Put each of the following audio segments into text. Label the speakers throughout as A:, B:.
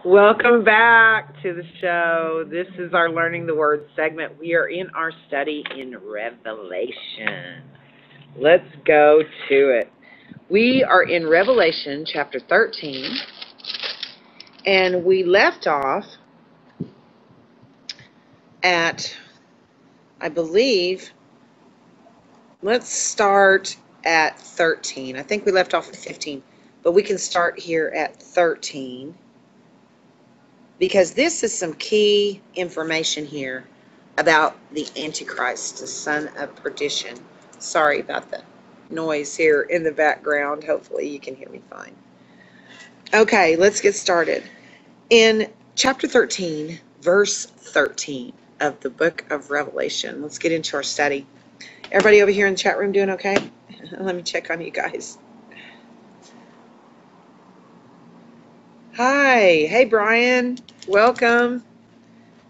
A: Welcome back to the show. This is our Learning the Word segment. We are in our study in Revelation. Let's go to it. We are in Revelation chapter 13, and we left off at, I believe, let's start at 13. I think we left off at 15, but we can start here at 13. Because this is some key information here about the Antichrist, the son of perdition. Sorry about the noise here in the background. Hopefully you can hear me fine. Okay, let's get started. In chapter 13, verse 13 of the book of Revelation, let's get into our study. Everybody over here in the chat room doing okay? Let me check on you guys. Hi. Hey, Brian. Welcome.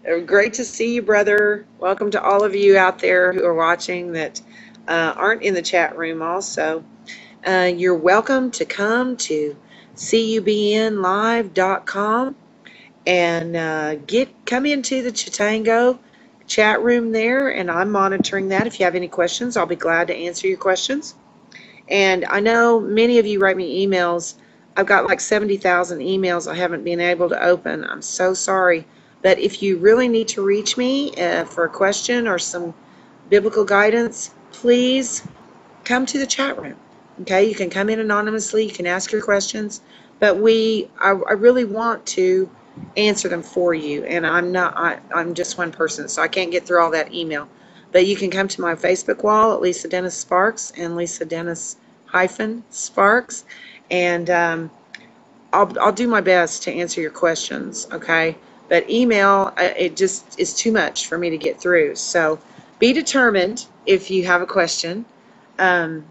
A: Great to see you, brother. Welcome to all of you out there who are watching that aren't in the chat room also. You're welcome to come to cubnlive.com and come into the Chitango chat room there, and I'm monitoring that. If you have any questions, I'll be glad to answer your questions. And I know many of you write me emails. I've got like 70,000 emails I haven't been able to open. I'm so sorry. But if you really need to reach me for a question or some biblical guidance, please come to the chat room. Okay, you can come in anonymously. You can ask your questions. But I really want to answer them for you. And I'm just one person, so I can't get through all that email. But you can come to my Facebook wall at Lisa Dennis Sparks and Lisa Dennis Sparks. And I'll do my best to answer your questions, okay? But email, it just is too much for me to get through. So be determined if you have a question, and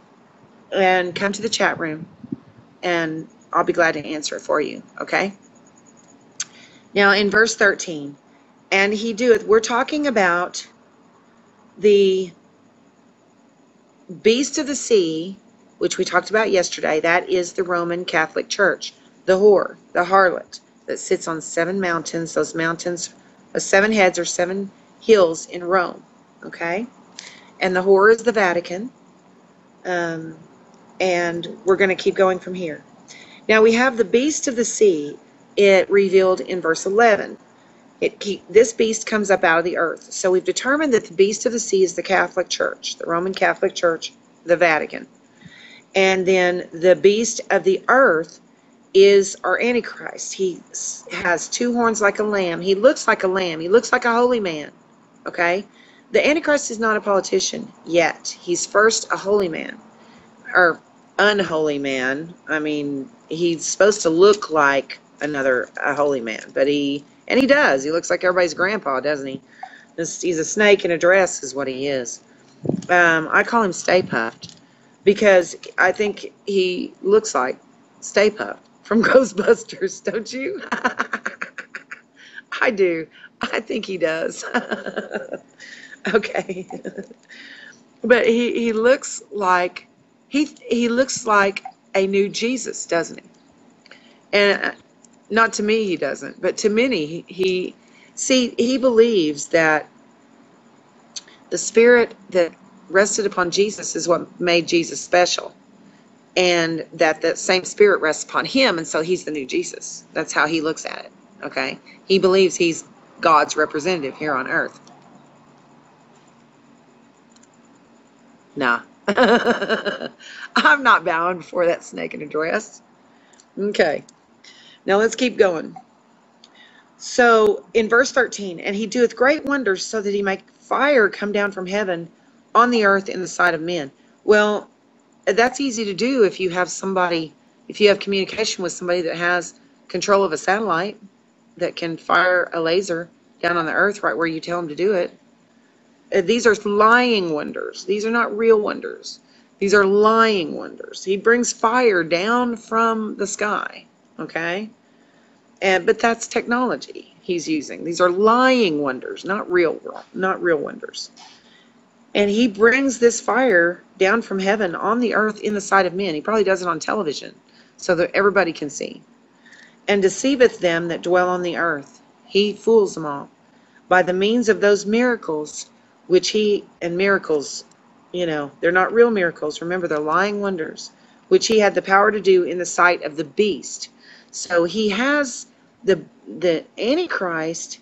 A: come to the chat room, and I'll be glad to answer it for you, okay? Now in verse 13, and he doeth, we're talking about the beast of the sea, which we talked about yesterday. That is the Roman Catholic Church, the whore, the harlot, that sits on 7 mountains. Those mountains, 7 heads or 7 hills in Rome, okay? And the whore is the Vatican, and we're going to keep going from here. Now we have the beast of the sea, it revealed in verse 11. This beast comes up out of the earth. So we've determined that the beast of the sea is the Catholic Church, the Roman Catholic Church, the Vatican. And then the beast of the earth is our Antichrist. He has 2 horns like a lamb. He looks like a lamb. He looks like a holy man. Okay? The Antichrist is not a politician yet. He's first a holy man. Or unholy man. I mean, he's supposed to look like a holy man. But he does. He looks like everybody's grandpa, doesn't he? He's a snake in a dress is what he is. I call him Stay Puft, because I think he looks like Stay Puft from Ghostbusters, don't you? I do. I think he does. Okay. But he looks like he looks like a new Jesus, doesn't he? And not to me he doesn't, but to many he believes that the spirit that rested upon Jesus is what made Jesus special, and that the same spirit rests upon him, and so he's the new Jesus. That's how he looks at it, okay? He believes he's God's representative here on earth. Nah. I'm not bowing before that snake in a dress. Okay. Now let's keep going. So in verse 13, and he doeth great wonders, so that he make fire come down from heaven on the earth in the sight of men. Well, that's easy to do if you have communication with somebody that has control of a satellite that can fire a laser down on the earth right where you tell them to do it. These are lying wonders. These are not real wonders. These are lying wonders. He brings fire down from the sky, okay? But that's technology he's using. These are lying wonders, not real wonders. And he brings this fire down from heaven on the earth in the sight of men. He probably does it on television so that everybody can see. and deceiveth them that dwell on the earth. He fools them all by the means of those miracles which he, and miracles, they're not real miracles. Remember, they're lying wonders, which he had the power to do in the sight of the beast. So he has the Antichrist,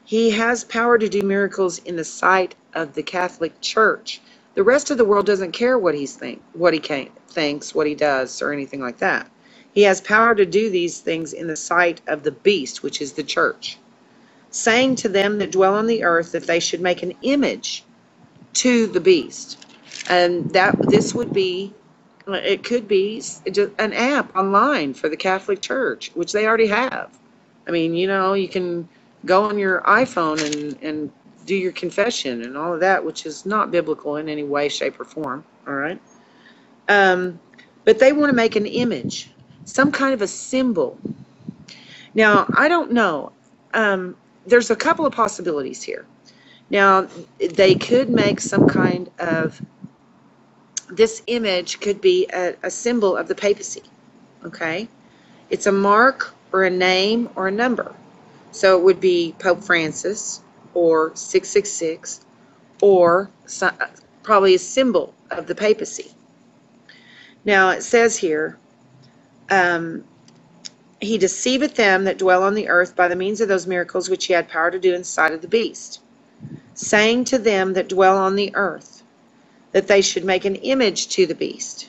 A: he has power to do miracles in the sight of the Catholic Church. The rest of the world doesn't care what he thinks, what he does, or anything like that. He has power to do these things in the sight of the beast, which is the church, saying to them that dwell on the earth that they should make an image to the beast. And this would be, it could be just an app online for the Catholic Church, which they already have. I mean, you can go on your iPhone and do your confession and all of that, which is not biblical in any way, shape, or form. All right. But they want to make an image, some kind of a symbol. Now, I don't know. There's a couple of possibilities here. Now, they could make some kind of, this image could be a symbol of the papacy. Okay. It's a mark or a name or a number. So it would be Pope Francis or 666, or probably a symbol of the papacy. Now it says here, he deceiveth them that dwell on the earth by the means of those miracles which he had power to do in sight of the beast, saying to them that dwell on the earth that they should make an image to the beast.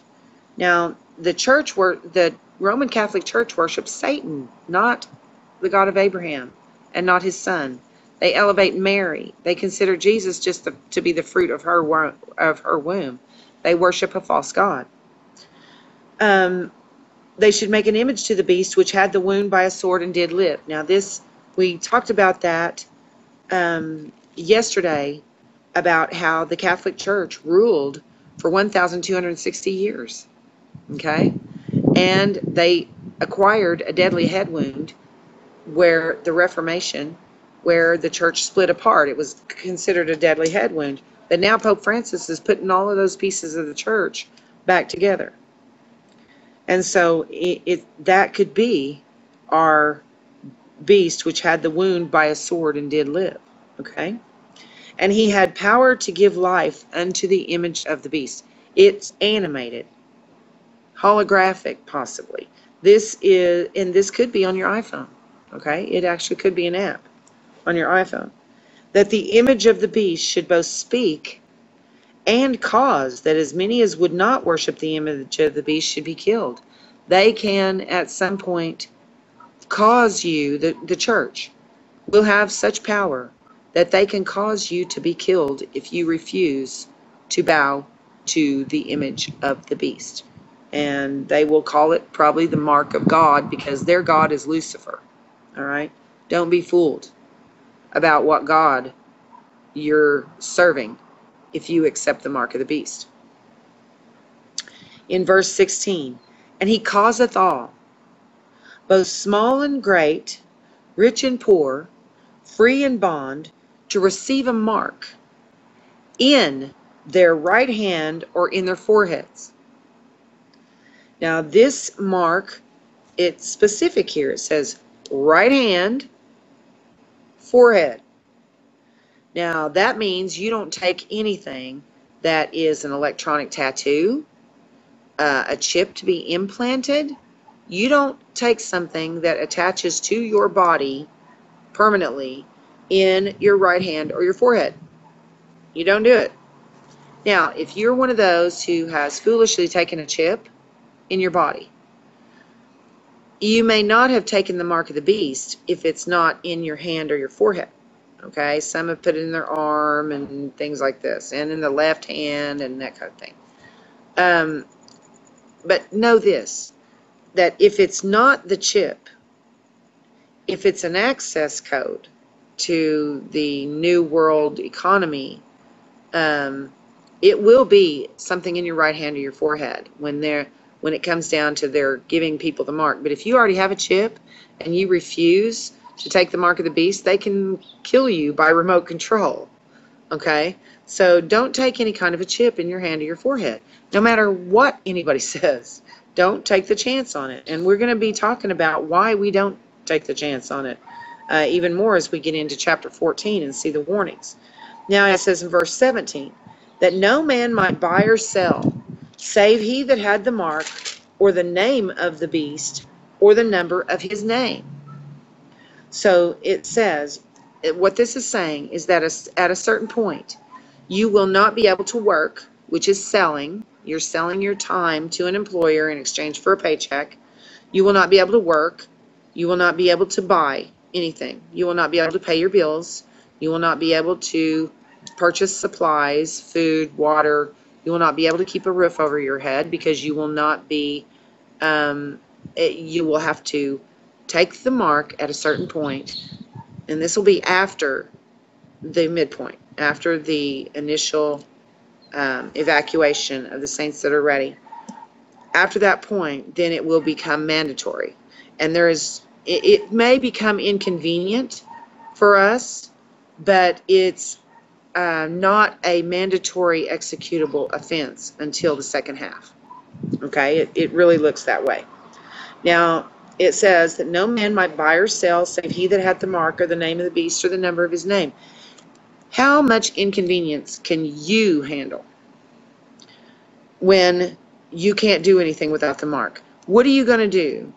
A: Now the Roman Catholic Church worships Satan, not the God of Abraham, and not his son. They elevate Mary. They consider Jesus just to be the fruit of her womb. They worship a false god. They should make an image to the beast which had the wound by a sword and did live. Now we talked about that yesterday, about how the Catholic Church ruled for 1,260 years. Okay? And they acquired a deadly head wound where the Reformation, where the church split apart. It was considered a deadly head wound. But now Pope Francis is putting all of those pieces of the church back together. And so that could be our beast which had the wound by a sword and did live. Okay? And he had power to give life unto the image of the beast. It's animated, holographic possibly. This could be on your iPhone. Okay? It actually could be an app on your iPhone. That the image of the beast should both speak and cause that as many as would not worship the image of the beast should be killed. They can at some point cause you, the church will have such power that they can cause you to be killed if you refuse to bow to the image of the beast. And they will call it probably the mark of God, because their God is Lucifer. All right? Don't be fooled about what God you're serving if you accept the mark of the beast. In verse 16, and he causeth all, both small and great, rich and poor, free and bond, to receive a mark in their right hand or in their foreheads. Now this mark, it's specific here. It says right hand, forehead. Now that means you don't take anything that is an electronic tattoo, a chip to be implanted. You don't take something that attaches to your body permanently in your right hand or your forehead. You don't do it. Now, if you're one of those who has foolishly taken a chip in your body, you may not have taken the mark of the beast if it's not in your hand or your forehead. Okay, some have put it in their arm and things like this, and in the left hand and that kind of thing. But know this, that if it's not the chip, if it's an access code to the new world economy, it will be something in your right hand or your forehead when it comes down to their giving people the mark. But if you already have a chip and you refuse to take the mark of the beast, they can kill you by remote control. Okay? So don't take any kind of a chip in your hand or your forehead, no matter what anybody says. Don't take the chance on it. And we're going to be talking about why we don't take the chance on it even more as we get into chapter 14 and see the warnings. Now it says in verse 17, that no man might buy or sell, save he that had the mark, or the name of the beast, or the number of his name. So it says, what this is saying is that at a certain point, you will not be able to work, which is selling. You're selling your time to an employer in exchange for a paycheck. You will not be able to work. You will not be able to buy anything. You will not be able to pay your bills. You will not be able to purchase supplies, food, water. You will not be able to keep a roof over your head because you will not be, you will have to take the mark at a certain point, and this will be after the midpoint, after the initial evacuation of the saints that are ready. After that point, then it will become mandatory. And it may become inconvenient for us, but it's not a mandatory executable offense until the second half. Okay, it really looks that way. Now, it says that no man might buy or sell save he that hath the mark or the name of the beast or the number of his name. How much inconvenience can you handle when you can't do anything without the mark? What are you going to do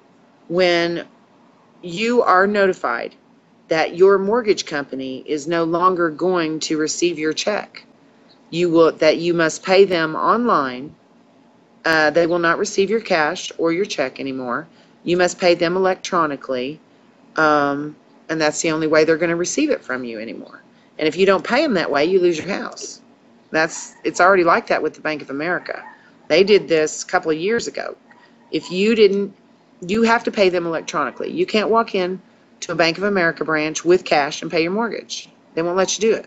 A: when you are notified that your mortgage company is no longer going to receive your check? That you must pay them online. They will not receive your cash or your check anymore. You must pay them electronically, and that's the only way they're going to receive it from you anymore. And if you don't pay them that way, you lose your house. It's already like that with the Bank of America. They did this a couple of years ago. If you didn't, you have to pay them electronically. You can't walk in to a Bank of America branch with cash and pay your mortgage. They won't let you do it.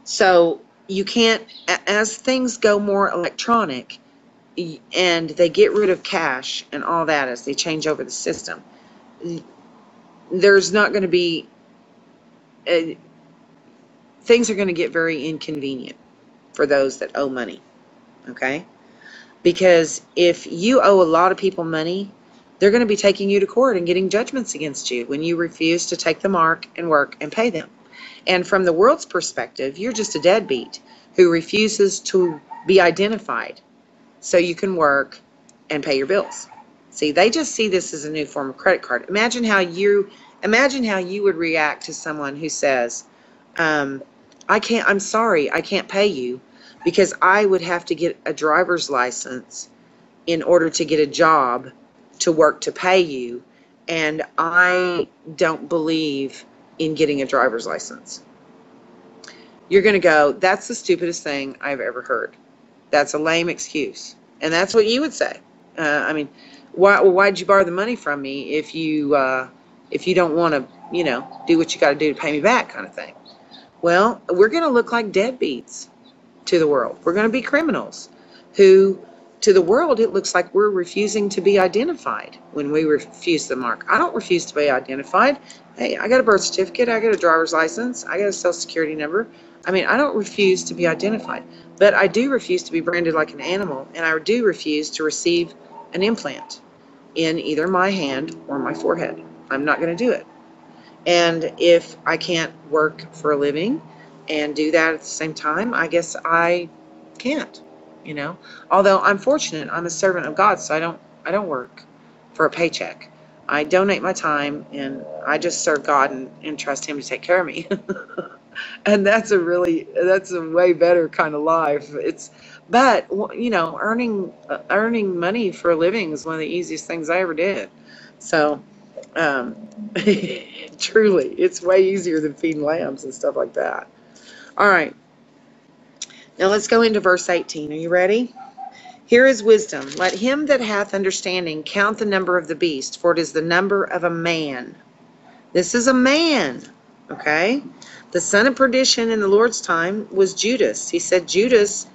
A: So you can't, as things go more electronic and they get rid of cash and all that as they change over the system, there's not going to be, things are going to get very inconvenient for those that owe money, okay? Because if you owe a lot of people money, they're going to be taking you to court and getting judgments against you when you refuse to take the mark and work and pay them. And from the world's perspective, you're just a deadbeat who refuses to be identified so you can work and pay your bills. See, they just see this as a new form of credit card. Imagine how you would react to someone who says, I'm sorry, I can't pay you because I would have to get a driver's license in order to get a job to work to pay you, and I don't believe in getting a driver's license. You're going to go, that's the stupidest thing I've ever heard. That's a lame excuse. And that's what you would say. I mean, why'd you borrow the money from me if you don't want to, do what you got to do to pay me back, kind of thing? Well, we're going to look like deadbeats to the world. We're going to be criminals who, to the world, it looks like we're refusing to be identified when we refuse the mark. I don't refuse to be identified. Hey, I got a birth certificate, I got a driver's license, I got a social security number. I mean, I don't refuse to be identified, but I do refuse to be branded like an animal, and I do refuse to receive an implant in either my hand or my forehead. I'm not going to do it. And if I can't work for a living and do that at the same time, I guess I can't, Although I'm fortunate, I'm a servant of God, so I don't work for a paycheck. I donate my time, and I just serve God and trust Him to take care of me. And that's a way better kind of life. But earning money for a living is one of the easiest things I ever did. So, truly, it's way easier than feeding lambs and stuff like that. All right. Now let's go into verse 18. Are you ready? Here is wisdom. Let him that hath understanding count the number of the beast, for it is the number of a man. This is a man, okay? The son of perdition in the Lord's time was Judas. He said Judas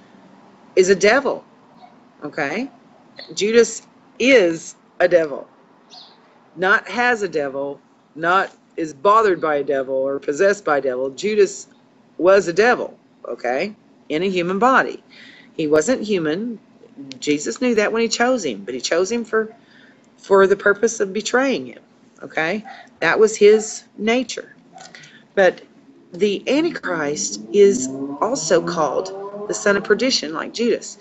A: is a devil, okay? Judas is a devil. Not has a devil, not is bothered by a devil or possessed by a devil. Judas was a devil, okay, in a human body. He wasn't human. Jesus knew that when he chose him, but he chose him for the purpose of betraying him. Okay? That was his nature. But the Antichrist is also called the son of perdition, like Judas.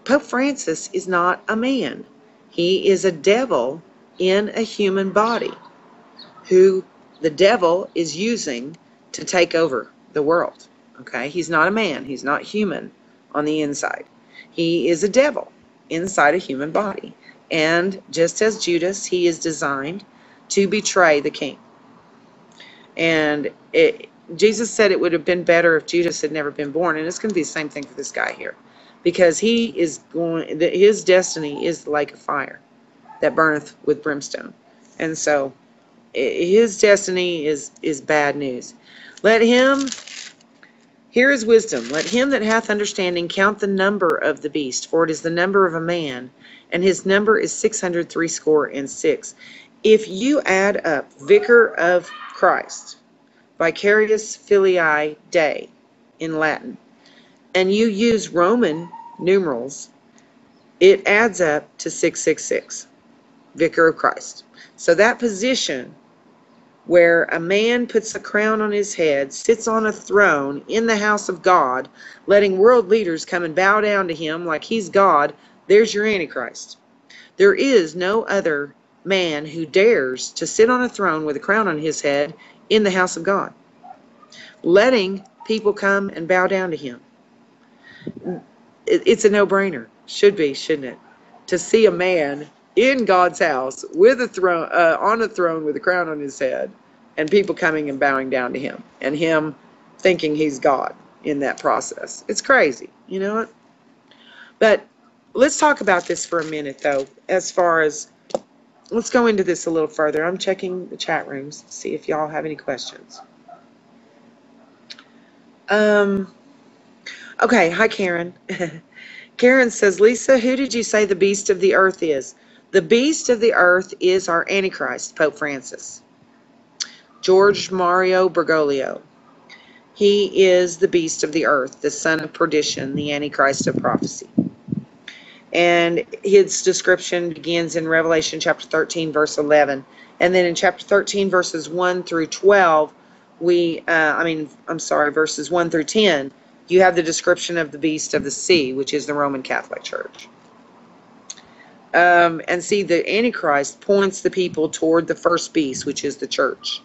A: Pope Francis is not a man. He is a devil in a human body who the devil is using to take over the world. Okay? He's not a man. He's not human on the inside. He is a devil inside a human body. And just as Judas, he is designed to betray the king. And Jesus said it would have been better if Judas had never been born. And it's going to be the same thing for this guy here. Because he is going, his destiny is the lake of fire that burneth with brimstone. And so his destiny is bad news. Let him, here is wisdom. Let him that hath understanding count the number of the beast, for it is the number of a man, and his number is 666. If you add up Vicar of Christ, Vicarius Filii Dei in Latin, and you use Roman numerals, it adds up to 666, Vicar of Christ. So that position where a man puts a crown on his head, sits on a throne in the house of God, letting world leaders come and bow down to him like he's God, there's your Antichrist. There is no other man who dares to sit on a throne with a crown on his head in the house of God, letting people come and bow down to him. It's a no-brainer. Should be, shouldn't it? To see a man in God's house with a throne, on a throne with a crown on his head, and people coming and bowing down to him, and him thinking he's God in that process. It's crazy, you know what? But let's talk about this for a minute, though, as far as, let's go into this a little further. I'm checking the chat rooms to see if y'all have any questions. Okay, hi, Karen. Karen says, Lisa, who did you say the beast of the earth is? The beast of the earth is our Antichrist, Pope Francis. George Mario Bergoglio. He is the beast of the earth, the son of perdition, the Antichrist of prophecy. And his description begins in Revelation chapter 13, verse 11. And then in chapter 13, verses 1 through 12, verses 1 through 10, you have the description of the beast of the sea, which is the Roman Catholic Church. And see, the Antichrist points the people toward the first beast, which is the church.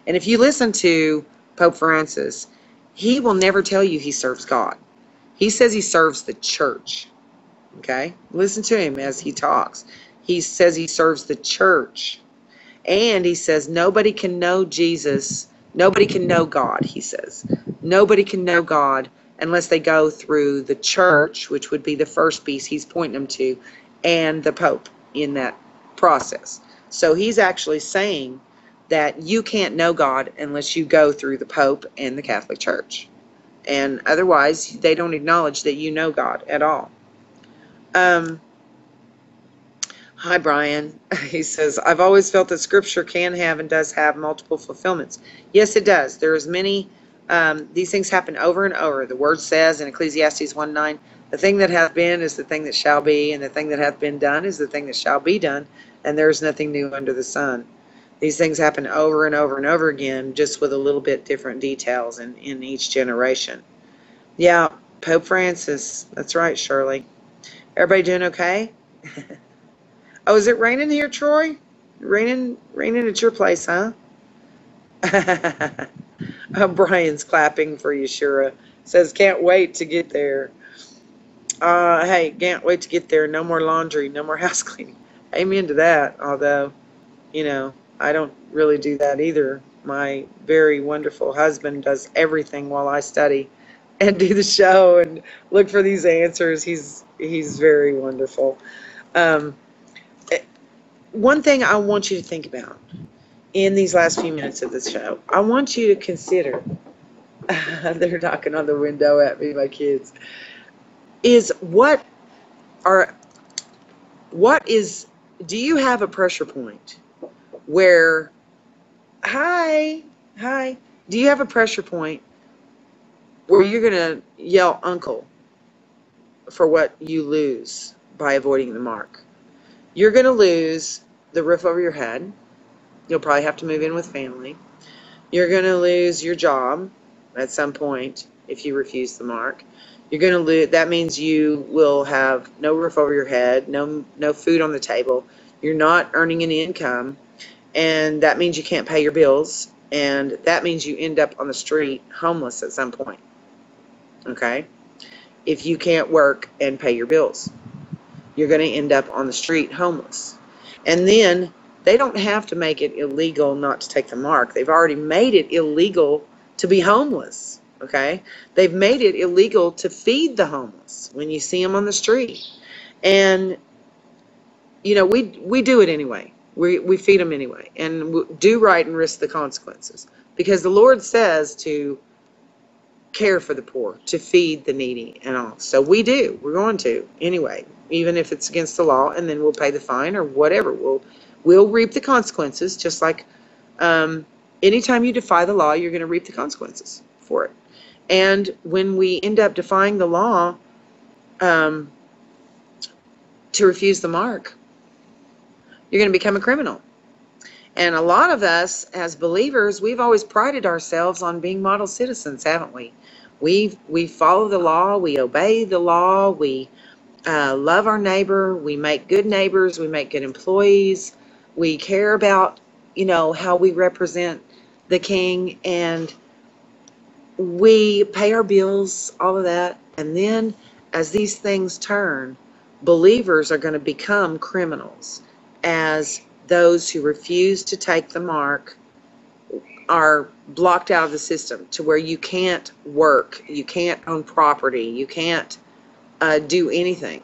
A: And if you listen to Pope Francis, he will never tell you he serves God. He says he serves the church. Okay? Listen to him as he talks. He says he serves the church. And he says nobody can know Jesus. Nobody can know God, he says. Nobody can know God unless they go through the church, which would be the first beast he's pointing them to, and the Pope in that process. So he's actually saying that you can't know God unless you go through the Pope and the Catholic Church. And otherwise, they don't acknowledge that you know God at all. Hi, Brian. He says, I've always felt that Scripture can have and does have multiple fulfillments. Yes, it does. There is many. These things happen over and over. The Word says in Ecclesiastes 1:9, the thing that hath been is the thing that shall be, and the thing that hath been done is the thing that shall be done, and there is nothing new under the sun. These things happen over and over and over again, just with a little bit different details in each generation. Yeah, Pope Francis. That's right, Shirley. Everybody doing okay? Oh, is it raining here, Troy? Raining at your place, huh? Brian's clapping for you, Shura. Says, can't wait to get there. Hey, can't wait to get there. No more laundry, no more house cleaning. Amen to that, although, you know, I don't really do that either. My very wonderful husband does everything while I study and do the show and look for these answers. He's very wonderful. One thing I want you to think about in these last few minutes of this show, I want you to consider, they're knocking on the window at me, my kids, is do you have a pressure point where, hi, do you have a pressure point where you're going to yell uncle for what you lose by avoiding the mark. You're going to lose the roof over your head. You'll probably have to move in with family. You're going to lose your job at some point if you refuse the mark. You're going to lose. That means you will have no roof over your head, no food on the table. You're not earning any income, and that means you can't pay your bills, and that means you end up on the street homeless at some point. Okay? If you can't work and pay your bills, you're going to end up on the street homeless. And then they don't have to make it illegal not to take the mark. They've already made it illegal to be homeless. Okay? They've made it illegal to feed the homeless when you see them on the street. And, you know, we do it anyway. We feed them anyway. And do right and risk the consequences. Because the Lord says to care for the poor, to feed the needy and all. So we do. We're going to anyway, even if it's against the law, and then we'll pay the fine or whatever. We'll reap the consequences, just like anytime you defy the law, you're going to reap the consequences for it. And when we end up defying the law to refuse the mark, you're going to become a criminal. And a lot of us as believers, we've always prided ourselves on being model citizens, haven't we? We follow the law, we obey the law, we love our neighbor, we make good neighbors, we make good employees, we care about, you know, how we represent the King, and we pay our bills, all of that. And then as these things turn, believers are going to become criminals, as those who refuse to take the mark are blocked out of the system, to where you can't work, you can't own property, you can't do anything.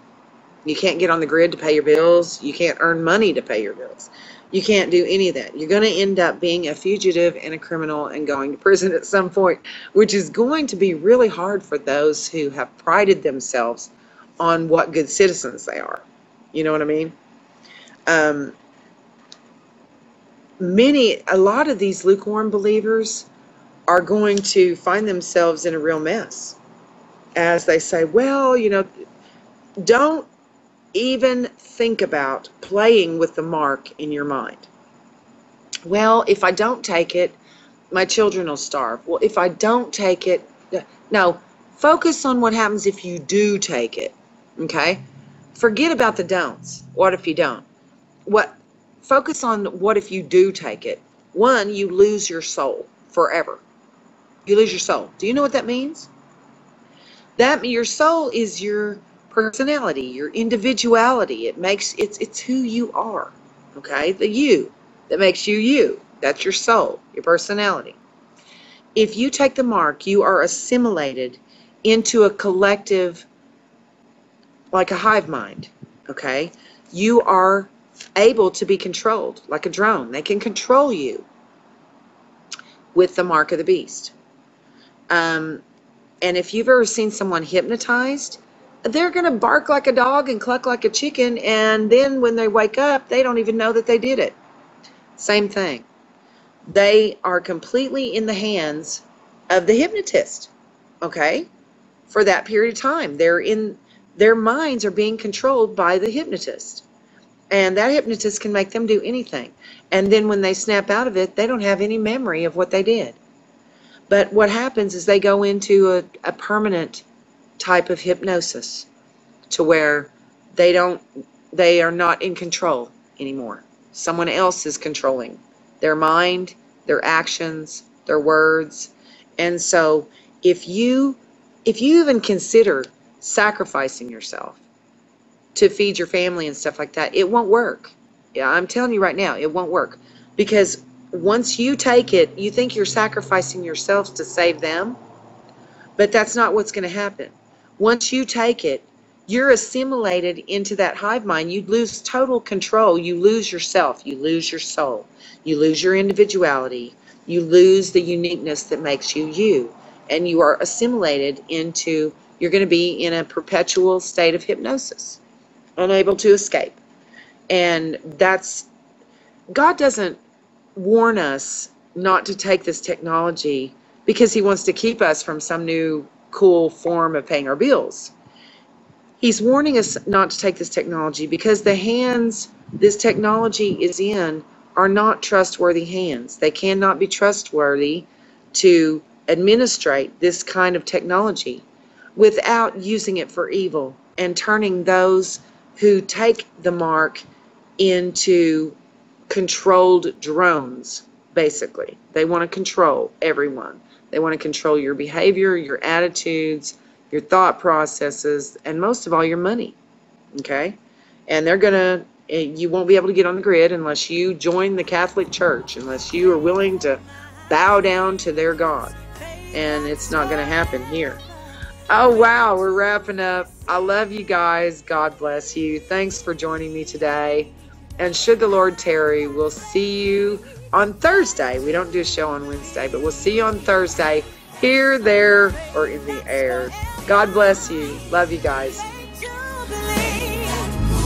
A: You can't get on the grid to pay your bills, you can't earn money to pay your bills. You can't do any of that. You're going to end up being a fugitive and a criminal and going to prison at some point, which is going to be really hard for those who have prided themselves on what good citizens they are. You know what I mean? A lot of these lukewarm believers are going to find themselves in a real mess, as they say, well, you know, don't even think about playing with the mark in your mind. Well, if I don't take it, my children will starve. Well, if I don't take it, no, focus on what happens if you do take it. Okay? Forget about the don'ts. What if you don't? Focus on what if you do take it. One, you lose your soul forever. You lose your soul. Do you know what that means? Your soul is your personality, your individuality. It's who you are. Okay? The you that makes you you. That's your soul, your personality. If you take the mark, you are assimilated into a collective, like a hive mind. Okay? You are able to be controlled like a drone. They can control you with the mark of the beast. And if you've ever seen someone hypnotized, they're going to bark like a dog and cluck like a chicken, and then when they wake up, they don't even know that they did it. Same thing. They are completely in the hands of the hypnotist, okay, for that period of time. Their minds are being controlled by the hypnotist. And that hypnotist can make them do anything. And then when they snap out of it, they don't have any memory of what they did. But what happens is they go into a permanent type of hypnosis, to where they are not in control anymore. Someone else is controlling their mind, their actions, their words. And so if you even consider sacrificing yourself to feed your family and stuff like that, it won't work. Yeah, I'm telling you right now, it won't work. Because once you take it, you think you're sacrificing yourselves to save them, but that's not what's going to happen. Once you take it, you're assimilated into that hive mind. You lose total control. You lose yourself. You lose your soul. You lose your individuality. You lose the uniqueness that makes you you. And you are assimilated into, you're going to be in a perpetual state of hypnosis, unable to escape. And God doesn't warn us not to take this technology because he wants to keep us from some new cool form of paying our bills. He's warning us not to take this technology because the hands this technology is in are not trustworthy hands. They cannot be trustworthy to administrate this kind of technology without using it for evil and turning those who take the mark into controlled drones, basically. They want to control everyone. They want to control your behavior, your attitudes, your thought processes, and most of all, your money. Okay? And they're going to, you won't be able to get on the grid unless you join the Catholic Church, unless you are willing to bow down to their God. And it's not going to happen here. Oh, wow, we're wrapping up. I love you guys. God bless you. Thanks for joining me today. And should the Lord tarry, we'll see you on Thursday. We don't do a show on Wednesday, but we'll see you on Thursday, here, there, or in the air. God bless you. Love you guys.